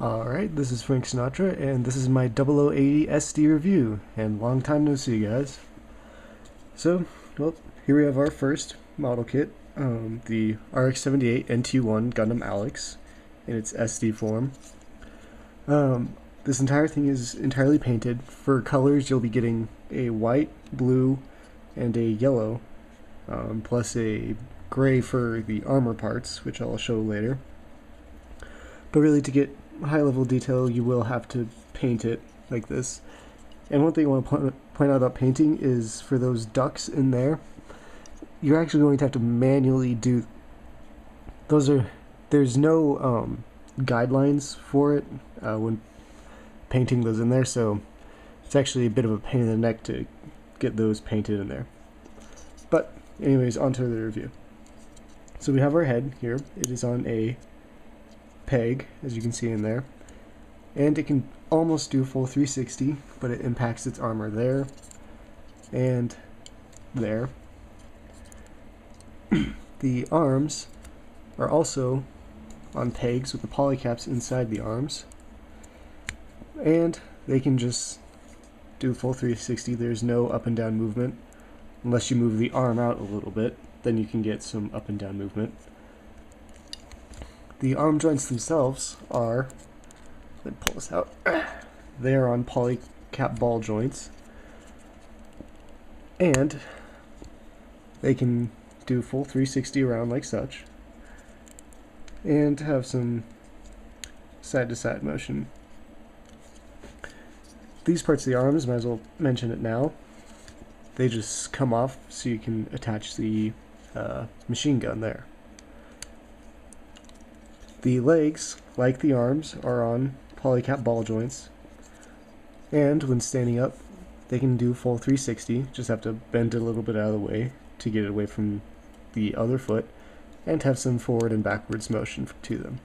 Alright, this is Frank Sinatra, and this is my 0080 SD review, and long time no see, guys. So, well, here we have our first model kit, the RX-78 NT1 Gundam Alex, in its SD form. This entire thing is entirely painted. For colors, you'll be getting a white, blue, and a yellow, plus a gray for the armor parts, which I'll show later. But really, to get high-level detail, you will have to paint it like this. And one thing I want to point out about painting is for those ducts in there, you're actually going to have to manually do those. There's no guidelines for it when painting those in there, so it's actually a bit of a pain in the neck to get those painted in there. But anyways, on to the review. So we have our head here. It is on a peg, as you can see in there, and it can almost do full 360, but it impacts its armor there and there. The arms are also on pegs with the polycaps inside the arms, and they can just do full 360. There's no up and down movement unless you move the arm out a little bit, then you can get some up and down movement. The arm joints themselves are, let me pull this out, they are on polycap ball joints, and they can do full 360 around like such, and have some side-to-side motion. These parts of the arms, might as well mention it now, they just come off so you can attach the machine gun there. The legs, like the arms, are on polycap ball joints, and when standing up, they can do full 360, just have to bend it a little bit out of the way to get it away from the other foot, and have some forward and backwards motion to them.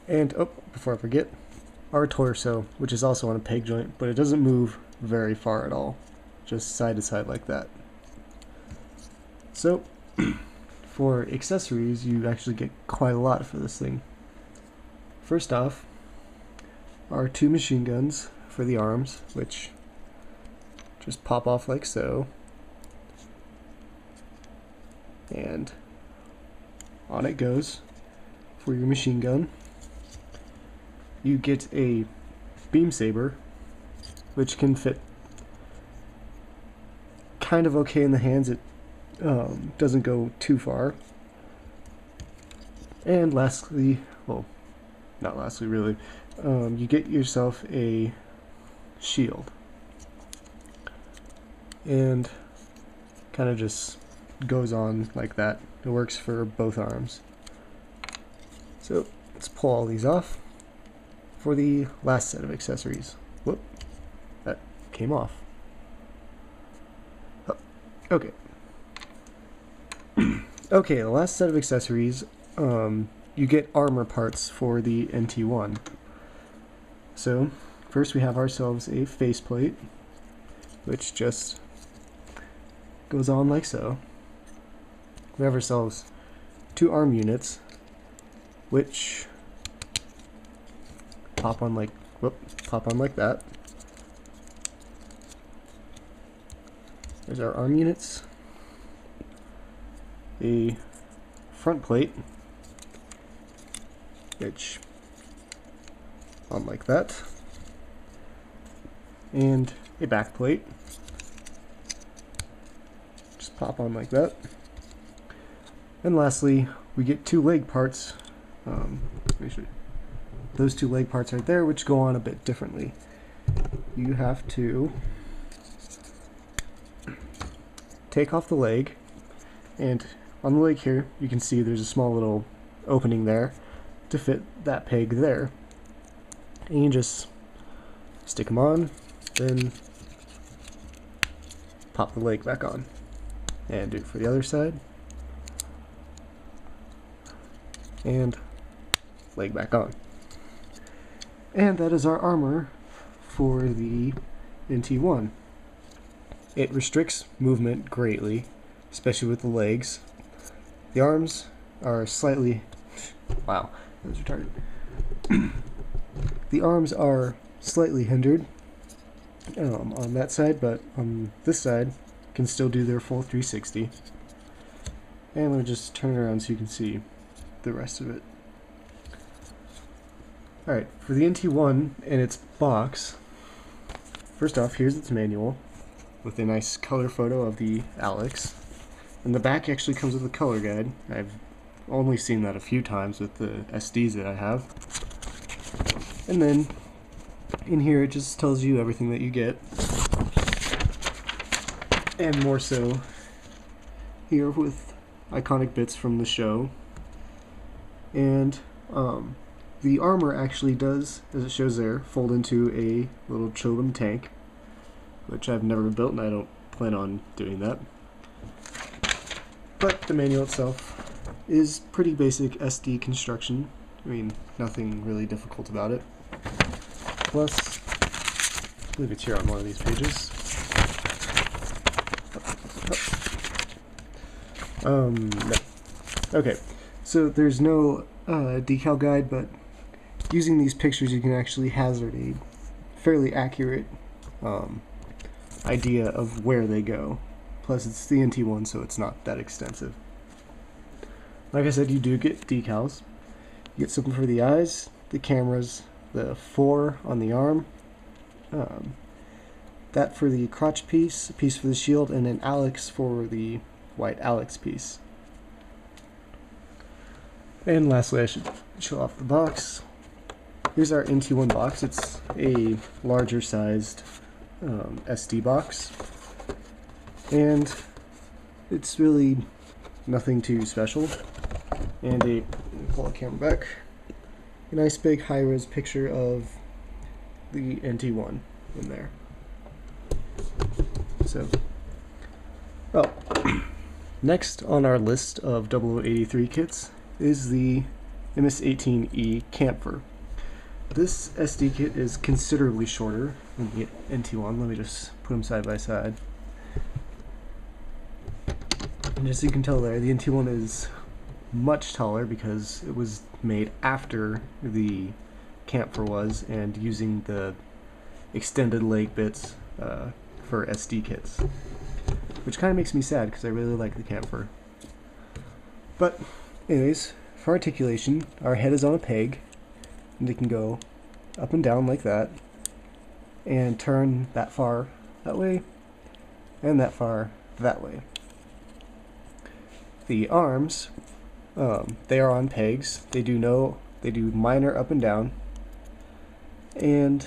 And, oh, before I forget, our torso, which is also on a peg joint, but it doesn't move very far at all, just side to side like that. So, for accessories, you actually get quite a lot for this thing. First off, are two machine guns for the arms, which just pop off like so. And on it goes for your machine gun. You get a beam saber, which can fit kind of okay in the hands. It doesn't go too far. And lastly, well, not lastly really, you get yourself a shield. And kind of just goes on like that. It works for both arms. So let's pull all these off for the last set of accessories. Whoop, that came off. Oh, okay. Okay, the last set of accessories, you get armor parts for the NT1. So, first we have ourselves a faceplate, which just goes on like so. We have ourselves two arm units, which pop on like that. There's our arm units. A front plate, which on like that, and a back plate, just pop on like that. And lastly, we get two leg parts. Those two leg parts right there, which go on a bit differently. You have to take off the leg, and on the leg here, you can see there's a small little opening there to fit that peg there. And you just stick them on, then pop the leg back on. And do it for the other side. And leg back on. And that is our armor for the NT1. It restricts movement greatly, especially with the legs. The arms are slightly, wow, that was retarded. The arms are slightly hindered on that side, but on this side can still do their full 360. And let me just turn it around so you can see the rest of it. Alright, for the NT1 and its box, first off, here's its manual with a nice color photo of the Alex. And the back actually comes with a color guide. I've only seen that a few times with the SDs that I have. And then in here it just tells you everything that you get. And more so here with iconic bits from the show. And the armor actually does, as it shows there, fold into a little Chobham tank, which I've never built and I don't plan on doing that. But the manual itself is pretty basic SD construction. I mean, nothing really difficult about it. Plus, I believe it's here on one of these pages. No. Okay, so there's no decal guide, but using these pictures you can actually hazard a fairly accurate idea of where they go. Plus it's the NT1, so it's not that extensive. Like I said, you do get decals. You get something for the eyes, the cameras, the 4 on the arm, that for the crotch piece, a piece for the shield, and an Alex for the white Alex piece. And lastly, I should show off the box. Here's our NT1 box. It's a larger sized SD box. And it's really nothing too special. And pull the camera back. A nice big high-res picture of the NT1 in there. So, well, next on our list of 0083 kits is the MS-18E Camphor. This SD kit is considerably shorter than the NT1. Let me just put them side by side. And as you can tell there, the NT1 is much taller because it was made after the Camphor was, and using the extended leg bits for SD kits. Which kind of makes me sad because I really like the Camphor. But anyways, for articulation, our head is on a peg, and it can go up and down like that, and turn that far that way, and that far that way. The arms, they are on pegs. They do minor up and down, and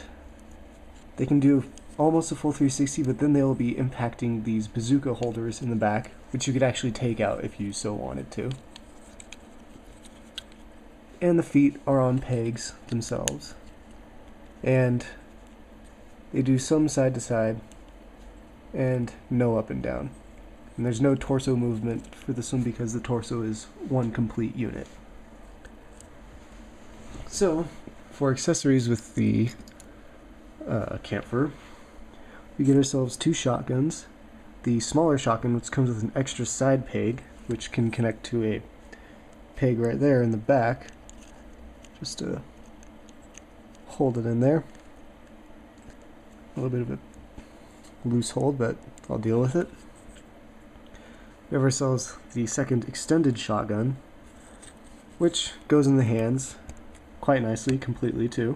they can do almost a full 360, but then they'll be impacting these bazooka holders in the back, which you could actually take out if you so wanted to. And the feet are on pegs themselves, and they do some side to side and no up and down. And there's no torso movement for this one because the torso is one complete unit. So, for accessories with the Camphor, we get ourselves 2 shotguns. The smaller shotgun, which comes with an extra side peg, which can connect to a peg right there in the back, just to hold it in there. A little bit of a loose hold, but I'll deal with it. We have ourselves the second extended shotgun, which goes in the hands quite nicely, completely too.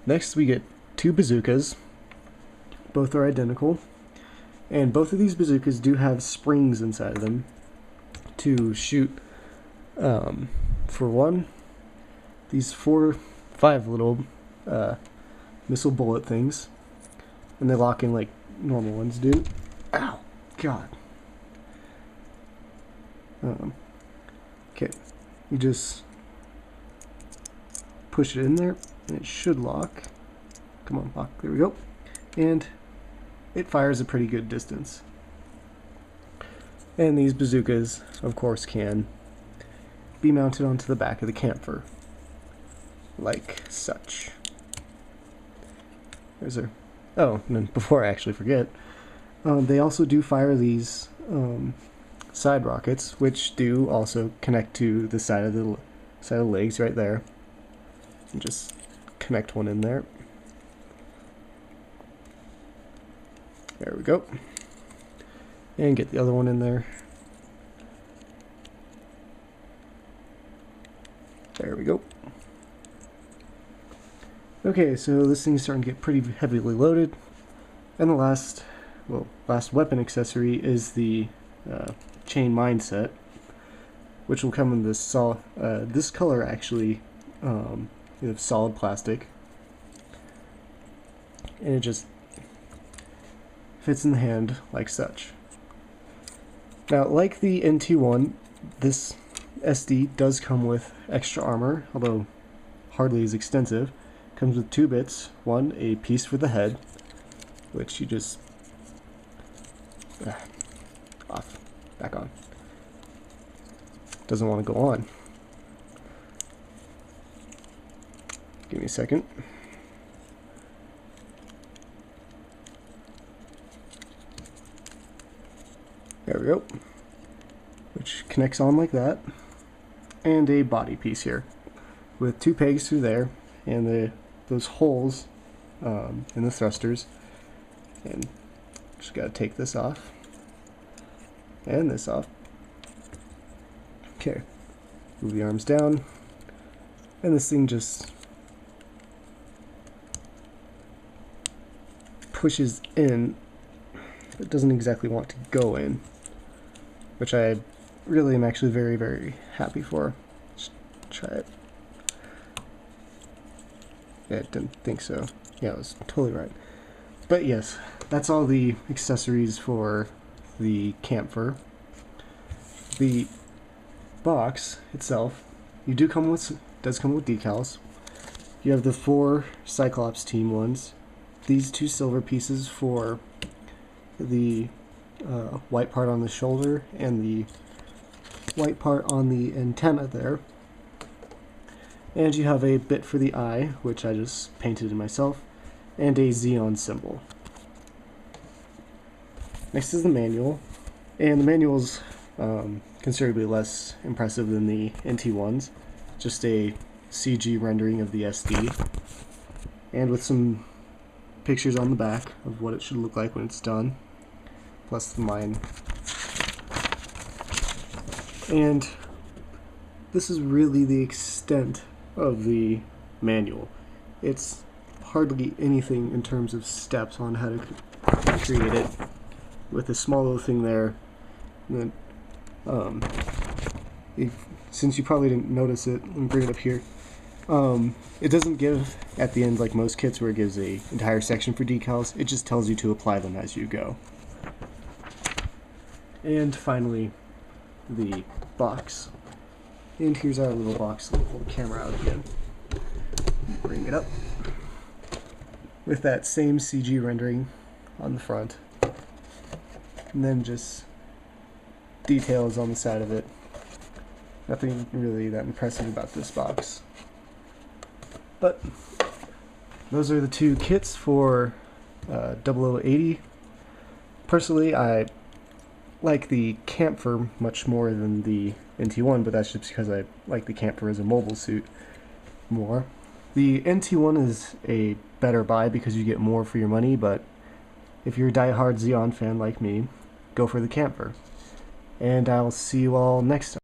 Next we get 2 bazookas. Both are identical, and both of these bazookas do have springs inside of them to shoot, for one, these 5 little missile bullet things, and they lock in like normal ones do. Ow, God. Okay, you just push it in there, and it should lock. Come on, lock. There we go. And it fires a pretty good distance. And these bazookas, of course, can be mounted onto the back of the Camphor, like such. There's our... Oh, and before I actually forget, they also do fire these side rockets, which do also connect to the side of the side of the legs right there. And just connect one in there. There we go. And get the other one in there. There we go. Okay, so this thing's starting to get pretty heavily loaded. And the last weapon accessory is the chain mine set, which will come in this this color actually, of solid plastic, and it just fits in the hand like such. Now, like the NT1, this SD does come with extra armor, although hardly as extensive. Comes with 2 bits. One, a piece for the head, which you just off, back on. Doesn't want to go on. Give me a second. There we go. Which connects on like that. And a body piece here with 2 pegs through there and those holes in the thrusters. And just gotta take this off and this off. Okay, move the arms down, and this thing just pushes in. It doesn't exactly want to go in, which I really am actually very, very happy for. Let's try it. Yeah, I didn't think so. Yeah, I was totally right. But yes, that's all the accessories for the camphor. The box itself, does come with decals. You have the 4 Cyclops team ones. These 2 silver pieces for the white part on the shoulder and the white part on the antenna there. And you have a bit for the eye, which I just painted in myself, and a Xeon symbol. Next is the manual, and the manual's considerably less impressive than the NT1s. Just a CG rendering of the SD, and with some pictures on the back of what it should look like when it's done, plus the mine. And this is really the extent of the manual. It's hardly anything in terms of steps on how to create it, with a small little thing there. And then, since you probably didn't notice it, let me bring it up here. It doesn't give at the end like most kits where it gives a entire section for decals. It just tells you to apply them as you go. And finally, the box. And here's our little box. Let me pull the camera out again. Bring it up. With that same CG rendering on the front. And then just details on the side of it. Nothing really that impressive about this box. But those are the 2 kits for 0080. Personally, I like the camphor much more than the NT1, but that's just because I like the camphor as a mobile suit more. The NT1 is a better buy because you get more for your money, but if you're a die-hard Xeon fan like me, go for the camphor. And I'll see you all next time.